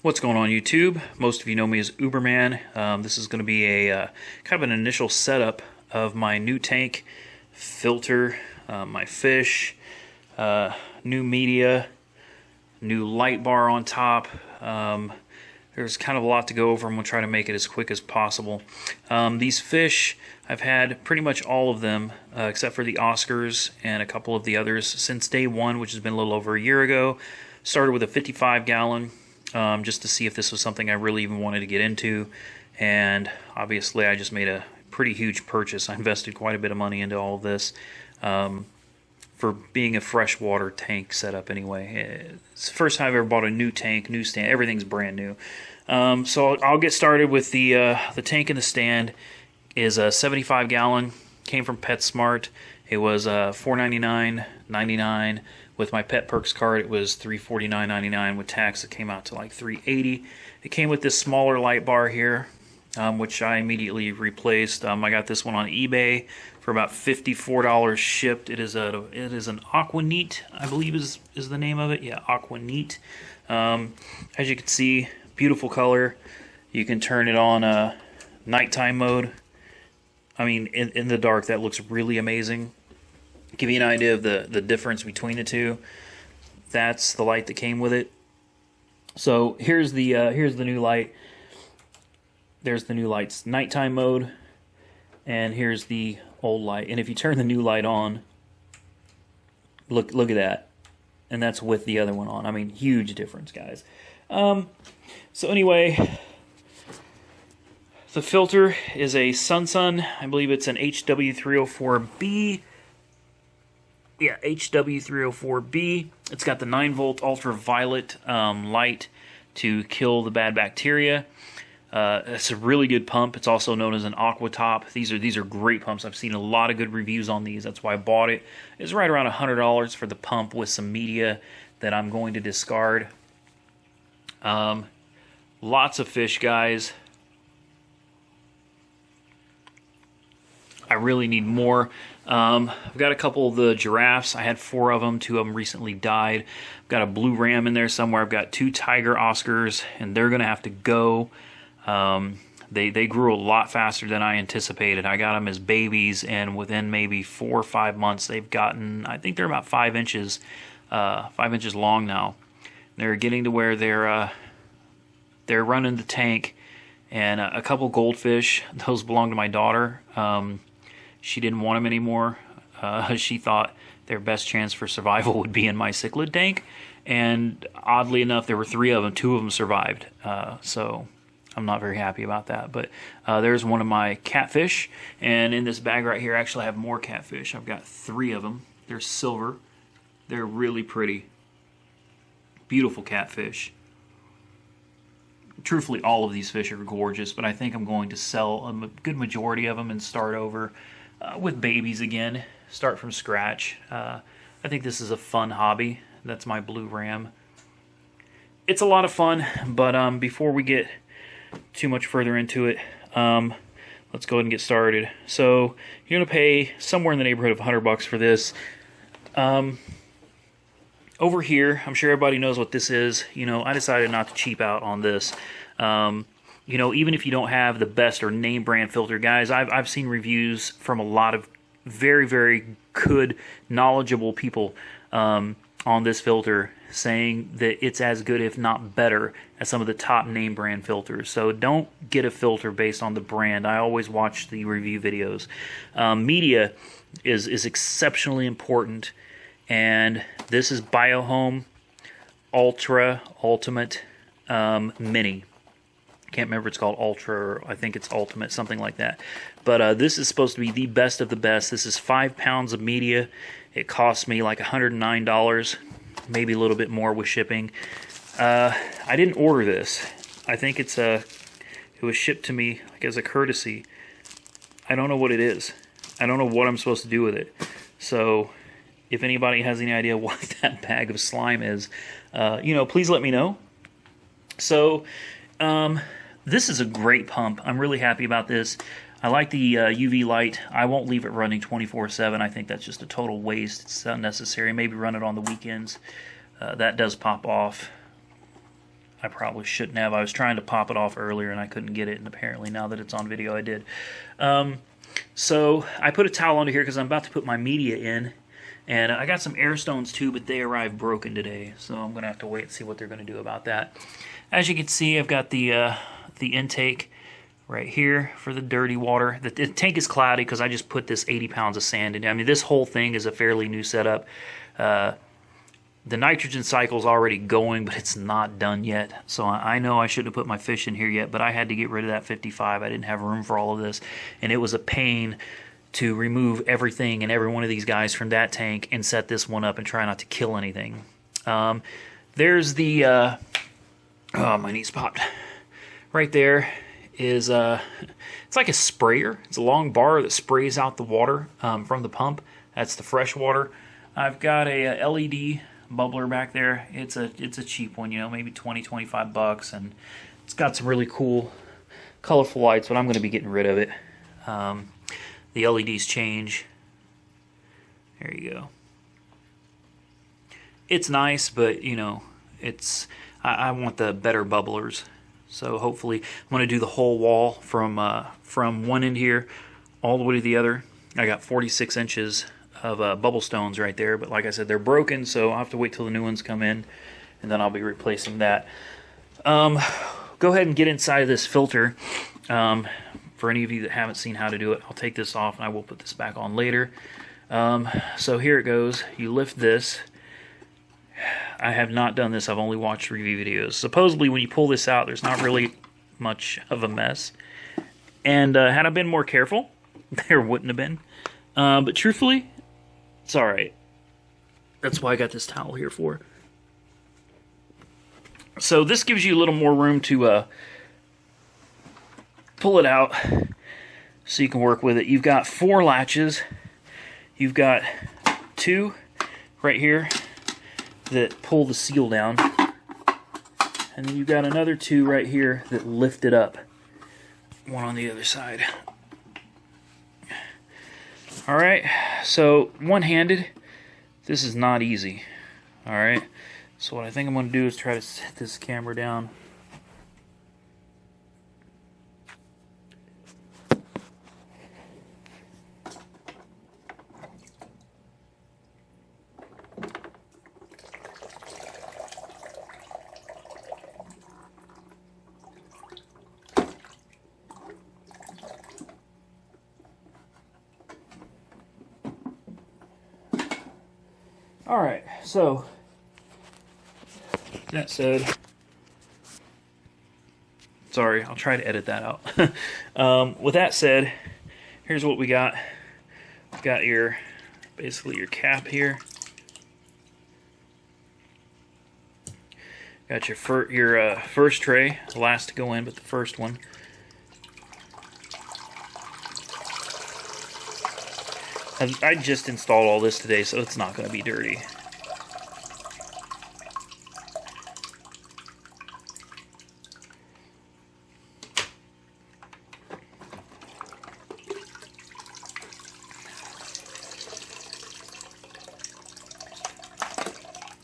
What's going on YouTube? Most of you know me as Uberman. This is going to be a kind of an initial setup of my new tank, filter, my fish, new media, new light bar on top. There's kind of a lot to go over. I'm going to try to make it as quick as possible. These fish, I've had pretty much all of them except for the Oscars and a couple of the others since day one, which has been a little over a year ago. Started with a 55-gallon. Just to see if this was something I really even wanted to get into, and obviously I just made a pretty huge purchase. I invested quite a bit of money into all of this for being a freshwater tank setup anyway. It's the first time I've ever bought a new tank, new stand, everything's brand new. So I'll get started with the tank in the stand. Is a 75-gallon, came from PetSmart. It was $499.99. With my Pet Perks card, it was $349.99. With tax, it came out to like $380. It came with this smaller light bar here, which I immediately replaced. I got this one on eBay for about $54 shipped. It is an Aquaneat, I believe is the name of it. Yeah, Aquaneat. As you can see, beautiful color. You can turn it on nighttime mode. I mean, in the dark, that looks really amazing. Give you an idea of the difference between the two. That's the light that came with it. So here's the new light. There's the new light's nighttime mode, and here's the old light. And if you turn the new light on, look at that, and that's with the other one on. I mean, huge difference, guys. So anyway, the filter is a Sun. I believe it's an HW304B. Yeah, HW304B. It's got the 9-volt ultraviolet light to kill the bad bacteria. It's a really good pump. It's also known as an aqua top. These are great pumps. I've seen a lot of good reviews on these. That's why I bought it. It's right around $100 for the pump with some media that I'm going to discard. Lots of fish, guys. I really need more. I've got a couple of the giraffes. I had 4 of them. 2 of them recently died. I've got a blue ram in there somewhere. I've got 2 tiger Oscars, and they're going to have to go. They grew a lot faster than I anticipated. I got them as babies, and within maybe 4 or 5 months, they've gotten, I think they're about 5 inches long now. They're getting to where they're running the tank, and a couple goldfish. Those belong to my daughter. She didn't want them anymore. She thought their best chance for survival would be in my cichlid tank. And oddly enough, there were 3 of them. 2 of them survived. So I'm not very happy about that. But there's one of my catfish. And in this bag right here, actually I have more catfish. I've got 3 of them. They're silver. They're really pretty. Beautiful catfish. Truthfully, all of these fish are gorgeous, but I think I'm going to sell a good majority of them and start over with babies again, start from scratch. I think this is a fun hobby. That's my blue ram. It's a lot of fun, but before we get too much further into it, let's go ahead and get started. So you're going to pay somewhere in the neighborhood of $100 for this. Over here, I'm sure everybody knows what this is. You know, I decided not to cheap out on this. You know, even if you don't have the best or name brand filter, guys, I've seen reviews from a lot of very, very good, knowledgeable people on this filter saying that it's as good, if not better, as some of the top name brand filters. So don't get a filter based on the brand. I always watch the review videos. Media is exceptionally important, and this is Biohome Ultra Ultimate Mini. Can't remember if it's called Ultra, or I think it's Ultimate, something like that. But this is supposed to be the best of the best. This is 5 pounds of media. It cost me like $109, maybe a little bit more with shipping. I didn't order this. I think it was shipped to me like as a courtesy. I don't know what it is. I don't know what I'm supposed to do with it. So if anybody has any idea what that bag of slime is, you know, please let me know. So this is a great pump. I'm really happy about this. I like the UV light. I won't leave it running 24/7. I think that's just a total waste. It's unnecessary. Maybe run it on the weekends. That does pop off. I probably shouldn't have. I was trying to pop it off earlier and I couldn't get it, and apparently now that it's on video I did. So I put a towel under here because I'm about to put my media in, and I got some air stones too, but they arrived broken today, so I'm gonna have to wait and see what they're gonna do about that. As you can see, I've got the intake right here for the dirty water. The tank is cloudy because I just put this 80 pounds of sand in. I mean, this whole thing is a fairly new setup. The nitrogen cycle is already going, but it's not done yet. So I know I shouldn't have put my fish in here yet, but I had to get rid of that 55. I didn't have room for all of this, and it was a pain to remove everything and every one of these guys from that tank and set this one up and try not to kill anything. There's the oh, my knees popped. Right there is it's like a sprayer. It's a long bar that sprays out the water from the pump. That's the fresh water. I've got a LED bubbler back there. It's a cheap one, you know, maybe 20-25 bucks, and it's got some really cool colorful lights, but I'm going to be getting rid of it. The LEDs change. There you go. It's nice, but you know, I want the better bubblers. So hopefully I'm going to do the whole wall from one end here all the way to the other. I got 46 inches of bubble stones right there, but like I said, they're broken, so I'll have to wait till the new ones come in, and then I'll be replacing that. Go ahead and get inside of this filter. For any of you that haven't seen how to do it, I'll take this off and I will put this back on later. So here it goes. You lift this. I have not done this. I've only watched review videos. Supposedly when you pull this out, there's not really much of a mess. And had I been more careful, there wouldn't have been. But truthfully, it's alright. That's why I got this towel here for. So this gives you a little more room to pull it out so you can work with it. You've got 4 latches. You've got 2 right here that pull the seal down. And then you've got another 2 right here that lift it up. One on the other side. Alright, so one-handed, this is not easy. Alright, so what I think I'm going to do is try to set this camera down. Alright, so that said, sorry, I'll try to edit that out. With that said, here's what we got. We've got your, basically your cap here. Got your first tray, the last to go in, but the first one. I just installed all this today, so it's not going to be dirty.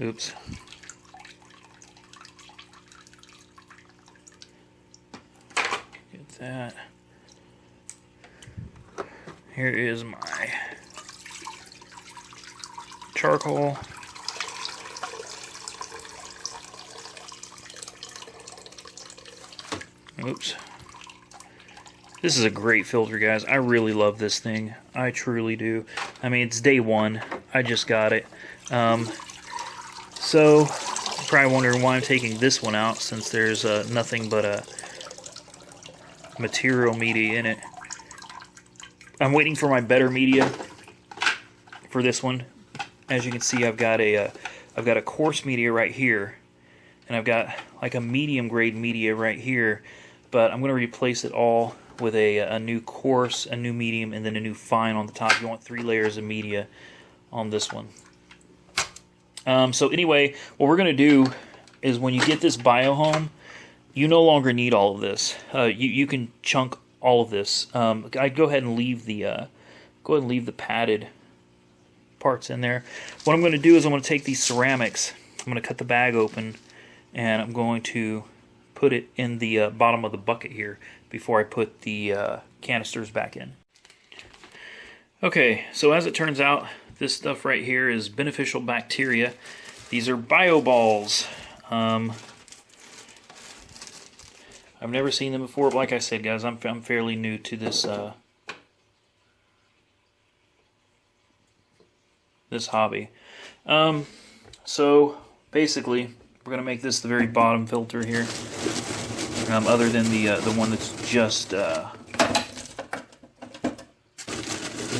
Oops. Get that. Here is my charcoal. Oops. This is a great filter, guys. I really love this thing. I truly do. I mean, it's day one. I just got it. So, you're probably wondering why I'm taking this one out, since there's nothing but a material media in it. I'm waiting for my better media for this one. As you can see, I've got a coarse media right here, and I've got like a medium grade media right here. But I'm going to replace it all with a new coarse, a new medium, and then a new fine on the top. You want 3 layers of media on this one. So anyway, what we're going to do is when you get this biohome, you no longer need all of this. You can chunk all of this. I'd go ahead and leave the padded parts in there. What I'm going to do is I'm going to take these ceramics. I'm going to cut the bag open, and I'm going to put it in the bottom of the bucket here before I put the canisters back in. Okay, so as it turns out, this stuff right here is beneficial bacteria. These are bio balls. I've never seen them before, but like I said, guys, I'm fairly new to this this hobby. So basically, we're gonna make this the very bottom filter here. Other than the one that's just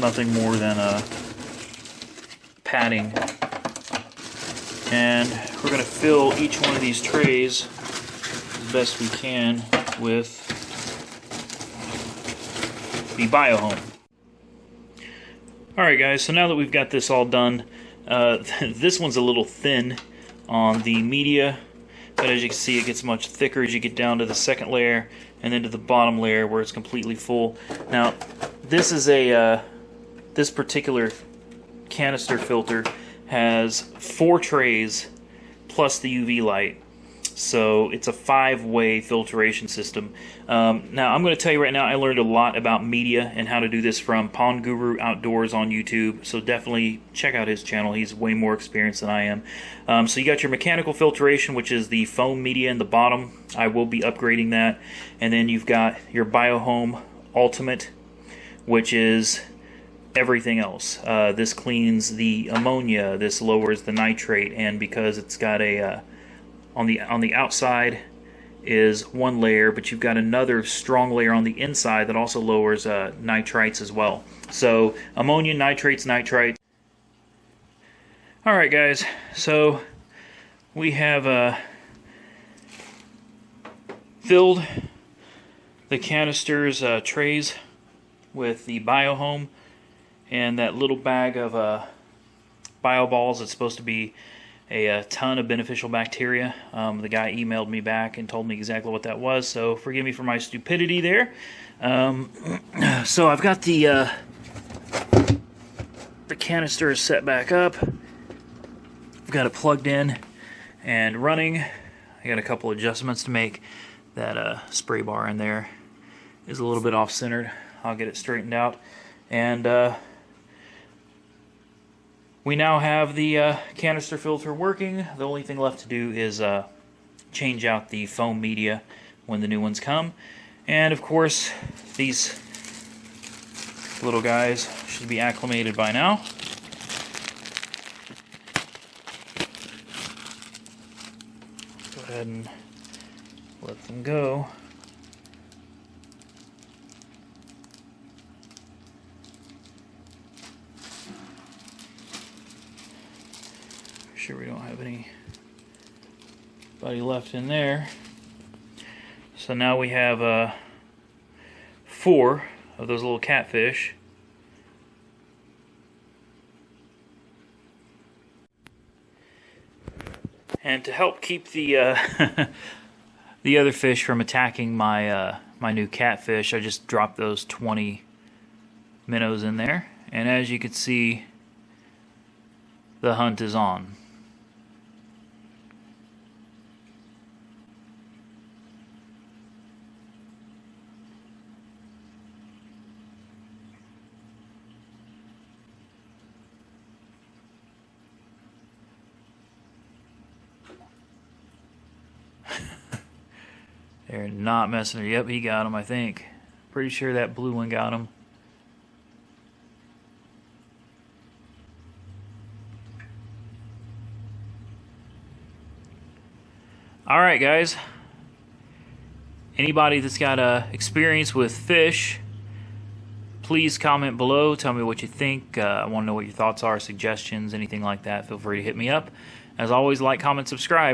nothing more than padding, and we're gonna fill each one of these trays as best we can with the Biohome. Alright guys, so now that we've got this all done, this one's a little thin on the media, but as you can see it gets much thicker as you get down to the second layer and then to the bottom layer where it's completely full. Now this is this particular canister filter has 4 trays plus the UV light. So it's a 5-way filtration system. Now I'm going to tell you right now, I learned a lot about media and how to do this from Pond Guru Outdoors on YouTube. So definitely check out his channel. He's way more experienced than I am. So you got your mechanical filtration, which is the foam media in the bottom. I will be upgrading that. And then you've got your Biohome Ultimate, which is everything else. This cleans the ammonia. This lowers the nitrate, and because it's got a on the outside is one layer, but you've got another strong layer on the inside that also lowers nitrites as well. So ammonia, nitrates, nitrites. Alright guys, so we have filled the canisters trays with the Biohome and that little bag of bio balls. It's supposed to be a ton of beneficial bacteria. The guy emailed me back and told me exactly what that was, so forgive me for my stupidity there. So I've got the canister set back up. I've got it plugged in and running. I got a couple adjustments to make. That spray bar in there is a little bit off-centered. I'll get it straightened out. And we now have the canister filter working. The only thing left to do is change out the foam media when the new ones come. And of course, these little guys should be acclimated by now. Go ahead and let them go. Sure we don't have anybody left in there. So now we have 4 of those little catfish. And to help keep the the other fish from attacking my my new catfish, I just dropped those 20 minnows in there, and as you can see, the hunt is on. They're not messing with. Yep, he got him, I think. Pretty sure that blue one got him. Alright guys, anybody that's got experience with fish, please comment below, tell me what you think. I want to know what your thoughts are, suggestions, anything like that. Feel free to hit me up. As always, like, comment, subscribe.